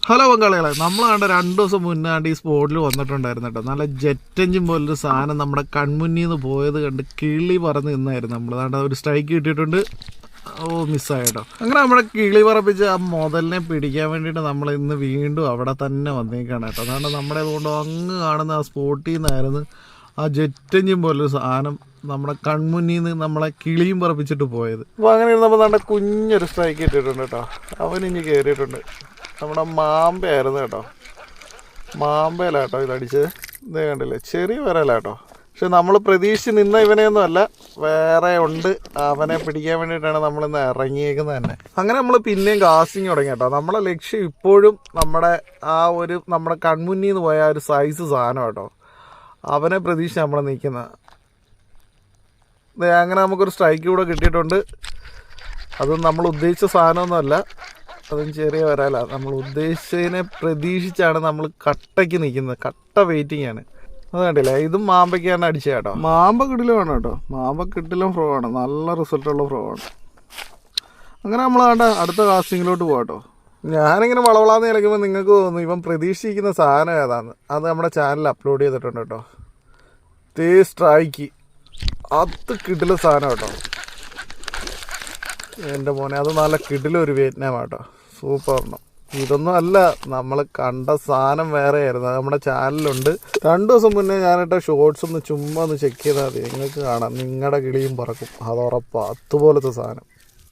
Hello പങ്കാളികളെ, നമ്മൾ കണ്ട 2 ദിവസം മുന്നാണ്ട് ഈ സ്പോട്ടിൽ വന്നിട്ടുണ്ടായിരുന്നു കേട്ടോ. നല്ല ജെറ്റ് എഞ്ചിൻ പോലൊരു സാധനം നമ്മുടെ കൺമുന്നിൽ നിന്ന് പോയത് കണ്ട് കിളി പറന്ന് നിന്നായിരുന്നു. നമ്മൾ കണ്ട ഒരു സ്ട്രൈക്ക് കിട്ടിയിട്ടുണ്ട്. മിസ്സായിട്ടോ. അങ്ങനെ നമ്മുടെ കിളി പറപ്പിച്ച് ആ മുതലിനെ പിടിക്കാൻ വേണ്ടിയിട്ട് നമ്മൾ ഇന്ന് വീണ്ടും അവിടെ തന്നെ വന്നേക്കാണ് കേട്ടോ. അതാണ് നമ്മുടെ അതുകൊണ്ട് അങ്ങ് കാണുന്ന ആ സ്പോട്ടിൽ നിന്നായിരുന്നു ആ ജെറ്റ് എഞ്ചിൻ പോലൊരു സാധനം നമ്മുടെ കൺമുന്നിൽ നിന്ന് നമ്മളെ കിളിയും പറപ്പിച്ചിട്ട് പോയത്. അപ്പോൾ അങ്ങനെ ഇരുന്നപ്പോൾ നമ്മുടെ കുഞ്ഞൊരു സ്ട്രൈക്ക് കിട്ടിയിട്ടുണ്ട് കേട്ടോ. അവനിഞ്ഞ് കയറിയിട്ടുണ്ട്. നമ്മുടെ മാമ്പയായിരുന്നു കേട്ടോ. മാമ്പയിലാട്ടോ ഇതടിച്ചത്. ഇതേ കണ്ടില്ലേ, ചെറിയ വരലാട്ടോ. പക്ഷെ നമ്മൾ പ്രതീക്ഷിച്ച് നിന്ന ഇവനെയൊന്നും അല്ല, വേറെ ഉണ്ട്. അവനെ പിടിക്കാൻ വേണ്ടിയിട്ടാണ് നമ്മളിന്ന് ഇറങ്ങിയേക്കുന്നത് തന്നെ. അങ്ങനെ നമ്മൾ പിന്നെയും കാസ്റ്റിങ് തുടങ്ങി കേട്ടോ. നമ്മളെ ലക്ഷ്യം ഇപ്പോഴും നമ്മുടെ കൺമുന്നിൽ നിന്ന് പോയ ഒരു സൈസ് സാധനം കേട്ടോ. അവനെ പ്രതീക്ഷിച്ച് നമ്മൾ നിൽക്കുന്നത്. അങ്ങനെ നമുക്കൊരു സ്ട്രൈക്ക് കൂടെ കിട്ടിയിട്ടുണ്ട്. അതും നമ്മൾ ഉദ്ദേശിച്ച സാധനമൊന്നുമല്ല, അതും ചെറിയ വരാല. നമ്മൾ ഉദ്ദേശിച്ചതിനെ പ്രതീക്ഷിച്ചാണ് നമ്മൾ കട്ടയ്ക്ക് നിൽക്കുന്നത്. കട്ട വെയിറ്റിംഗ് ആണ്. അത് കണ്ടില്ലേ, ഇതും മാമ്പയ്ക്കാണ് അടിച്ചത് കേട്ടോ. മാമ്പ കിടിലമാണ് കേട്ടോ. മാമ്പ കിടിലും ഫ്രോ ആണ്. നല്ല റിസൾട്ടുള്ള ഫ്രോ ആണ്. അങ്ങനെ നമ്മൾ അടുത്ത കാസ്റ്റിങ്ങിലോട്ട് പോകാട്ടോ. ഞാനിങ്ങനെ വളവളാന്ന് കളിക്കുമ്പോൾ നിങ്ങൾക്ക് തോന്നുന്നു ഇവൻ പ്രതീക്ഷിക്കുന്ന സാധനം ഏതാന്ന്. അത് നമ്മുടെ ചാനലിൽ അപ്ലോഡ് ചെയ്തിട്ടുണ്ട് കേട്ടോ. തേ സ്ട്രൈക്ക് അത് കിടില സാധനം കേട്ടോ. എൻ്റെ മോനെ, അത് നല്ല കിടിലൊരു വിയറ്റ്നാം കേട്ടോ. സൂപ്പർണം. ഇതൊന്നും അല്ല, നമ്മൾ കണ്ട സാധനം വേറെ ആയിരുന്നു. അത് നമ്മുടെ ചാനലിലുണ്ട്. 2 ദിവസം മുന്നേ ഞാനിട്ട ഷോർട്സ് ഒന്ന് ചുമ്മാ ഒന്ന് ചെക്ക് ചെയ്താൽ മതി, നിങ്ങൾക്ക് കാണാം. നിങ്ങളുടെ കിളിയും പറക്കും, അത് ഉറപ്പാണ്. അതുപോലത്തെ സാധനം.